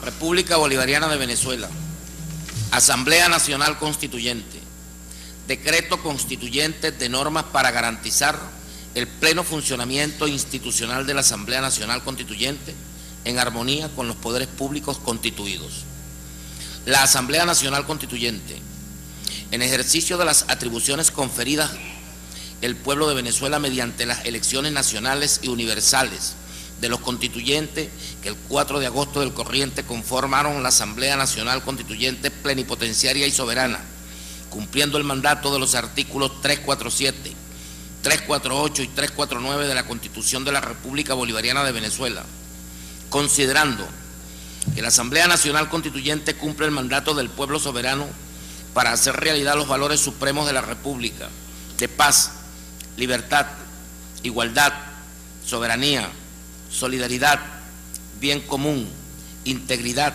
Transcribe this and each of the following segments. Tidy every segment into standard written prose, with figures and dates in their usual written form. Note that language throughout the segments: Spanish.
República Bolivariana de Venezuela, Asamblea Nacional Constituyente, decreto constituyente de normas para garantizar el pleno funcionamiento institucional de la Asamblea Nacional Constituyente en armonía con los poderes públicos constituidos. La Asamblea Nacional Constituyente, en ejercicio de las atribuciones conferidas el pueblo de Venezuela mediante las elecciones nacionales y universales de los constituyentes que el 4 de agosto del corriente conformaron la Asamblea Nacional Constituyente plenipotenciaria y soberana, cumpliendo el mandato de los artículos 347, 348 y 349 de la Constitución de la República Bolivariana de Venezuela, considerando que la Asamblea Nacional Constituyente cumple el mandato del pueblo soberano para hacer realidad los valores supremos de la República, de paz, libertad, igualdad, soberanía, solidaridad, bien común, integridad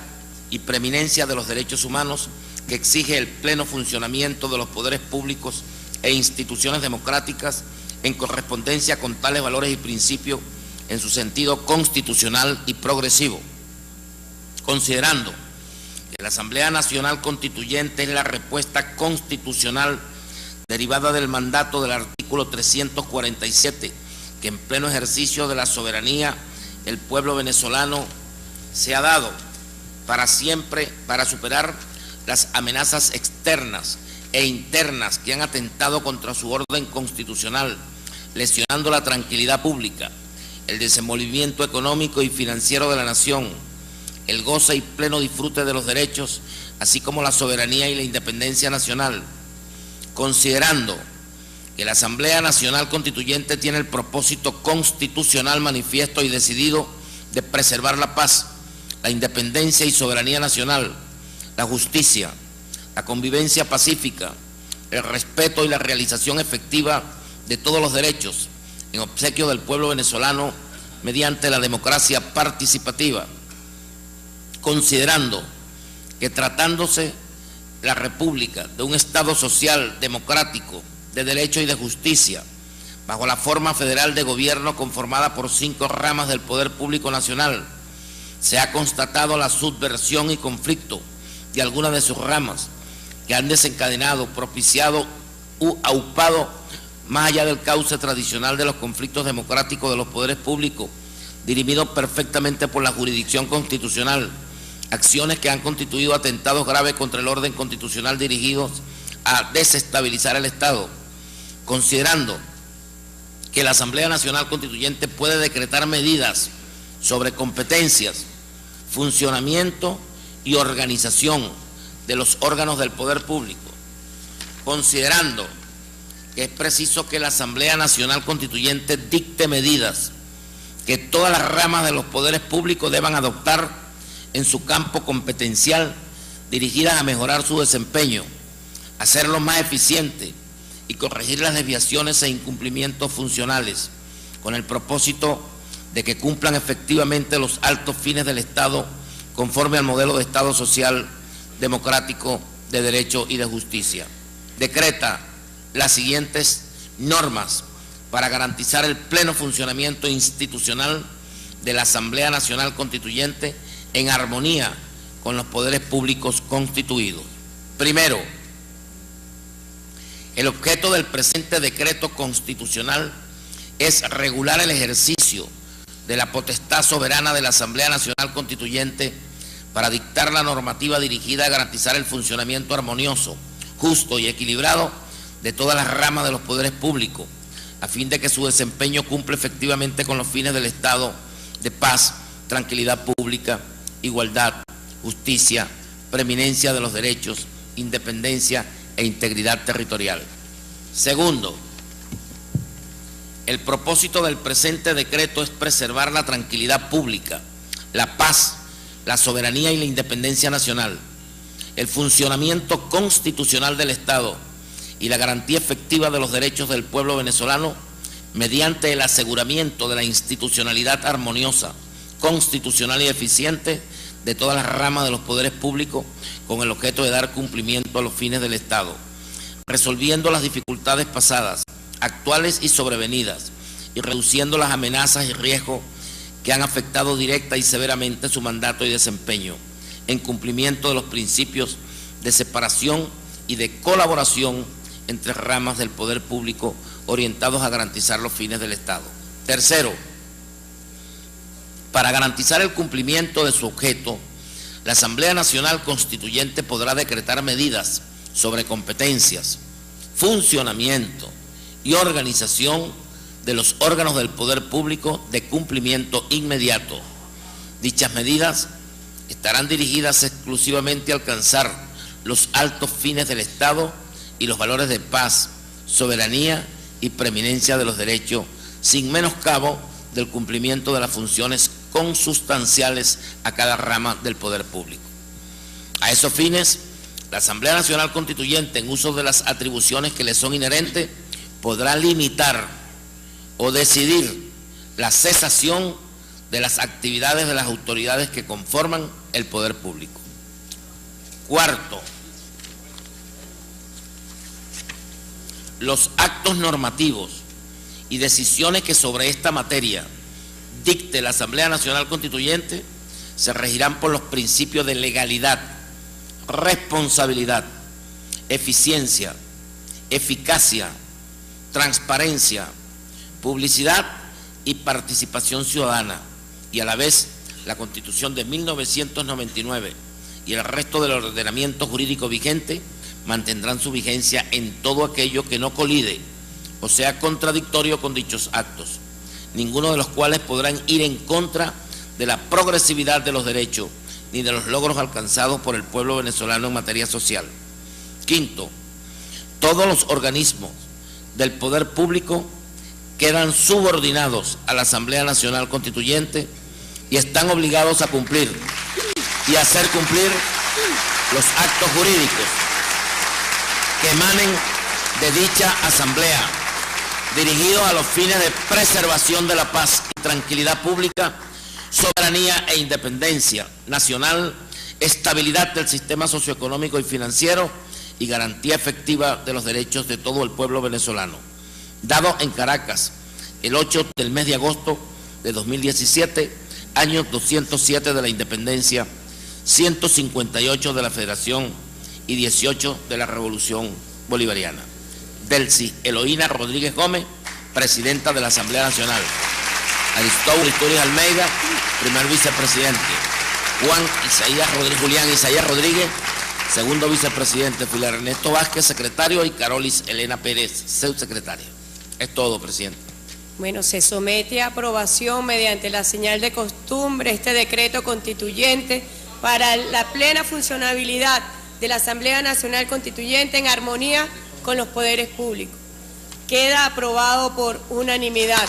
y preeminencia de los derechos humanos que exige el pleno funcionamiento de los poderes públicos e instituciones democráticas en correspondencia con tales valores y principios en su sentido constitucional y progresivo. Considerando que la Asamblea Nacional Constituyente es la respuesta constitucional derivada del mandato del artículo 347, que en pleno ejercicio de la soberanía el pueblo venezolano se ha dado para siempre para superar las amenazas externas e internas que han atentado contra su orden constitucional, lesionando la tranquilidad pública, el desenvolvimiento económico y financiero de la nación, el goce y pleno disfrute de los derechos, así como la soberanía y la independencia nacional, considerando que la Asamblea Nacional Constituyente tiene el propósito constitucional manifiesto y decidido de preservar la paz, la independencia y soberanía nacional, la justicia, la convivencia pacífica, el respeto y la realización efectiva de todos los derechos en obsequio del pueblo venezolano mediante la democracia participativa, considerando que tratándose la República de un Estado social, democrático, de derecho y de justicia, bajo la forma federal de gobierno conformada por 5 ramas del poder público nacional, se ha constatado la subversión y conflicto de algunas de sus ramas que han desencadenado, propiciado u aupado más allá del cauce tradicional de los conflictos democráticos de los poderes públicos, dirimidos perfectamente por la jurisdicción constitucional, acciones que han constituido atentados graves contra el orden constitucional dirigidos a desestabilizar el Estado, considerando que la Asamblea Nacional Constituyente puede decretar medidas sobre competencias, funcionamiento y organización de los órganos del poder público, considerando que es preciso que la Asamblea Nacional Constituyente dicte medidas que todas las ramas de los poderes públicos deban adoptar en su campo competencial, dirigidas a mejorar su desempeño, hacerlo más eficiente y corregir las desviaciones e incumplimientos funcionales, con el propósito de que cumplan efectivamente los altos fines del Estado conforme al modelo de Estado social, democrático, de derecho y de justicia. Decreta las siguientes normas para garantizar el pleno funcionamiento institucional de la Asamblea Nacional Constituyente en armonía con los poderes públicos constituidos. Primero, el objeto del presente decreto constitucional es regular el ejercicio de la potestad soberana de la Asamblea Nacional Constituyente para dictar la normativa dirigida a garantizar el funcionamiento armonioso, justo y equilibrado de todas las ramas de los poderes públicos, a fin de que su desempeño cumpla efectivamente con los fines del Estado de paz, tranquilidad pública, igualdad, justicia, preeminencia de los derechos, independencia e integridad territorial. Segundo, el propósito del presente decreto es preservar la tranquilidad pública, la paz, la soberanía y la independencia nacional, el funcionamiento constitucional del Estado y la garantía efectiva de los derechos del pueblo venezolano mediante el aseguramiento de la institucionalidad armoniosa, constitucional y eficiente de todas las ramas de los poderes públicos con el objeto de dar cumplimiento a los fines del Estado, resolviendo las dificultades pasadas, actuales y sobrevenidas, y reduciendo las amenazas y riesgos que han afectado directa y severamente su mandato y desempeño, en cumplimiento de los principios de separación y de colaboración entre ramas del poder público orientados a garantizar los fines del Estado. Tercero, para garantizar el cumplimiento de su objeto, la Asamblea Nacional Constituyente podrá decretar medidas sobre competencias, funcionamiento y organización de los órganos del poder público de cumplimiento inmediato. Dichas medidas estarán dirigidas exclusivamente a alcanzar los altos fines del Estado y los valores de paz, soberanía y preeminencia de los derechos, sin menoscabo del cumplimiento de las funciones consustanciales a cada rama del poder público. A esos fines, la Asamblea Nacional Constituyente, en uso de las atribuciones que le son inherentes, podrá limitar o decidir la cesación de las actividades de las autoridades que conforman el poder público. Cuarto, los actos normativos y decisiones que sobre esta materia dicte la Asamblea Nacional Constituyente se regirán por los principios de legalidad, responsabilidad, eficiencia, eficacia, transparencia, publicidad y participación ciudadana, y a la vez la Constitución de 1999 y el resto del ordenamiento jurídico vigente mantendrán su vigencia en todo aquello que no colide o sea contradictorio con dichos actos, ninguno de los cuales podrán ir en contra de la progresividad de los derechos ni de los logros alcanzados por el pueblo venezolano en materia social. Quinto, todos los organismos del poder público quedan subordinados a la Asamblea Nacional Constituyente y están obligados a cumplir y hacer cumplir los actos jurídicos que emanen de dicha Asamblea, dirigidos a los fines de preservación de la paz y tranquilidad pública, soberanía e independencia nacional, estabilidad del sistema socioeconómico y financiero y garantía efectiva de los derechos de todo el pueblo venezolano. Dado en Caracas el 8 del mes de agosto de 2017, año 207 de la independencia, 158 de la Federación y 18 de la Revolución Bolivariana. Delcy Eloína Rodríguez Gómez, presidenta de la Asamblea Nacional. Aristóbulo Almeida, primer vicepresidente. Julián Isaías Rodríguez, segundo vicepresidente. Pilar Ernesto Vázquez, secretario, y Carolis Elena Pérez, subsecretaria. Es todo, presidente. Bueno, se somete a aprobación mediante la señal de costumbre este decreto constituyente para la plena funcionabilidad de la Asamblea Nacional Constituyente en armonía con los poderes públicos. Queda aprobado por unanimidad.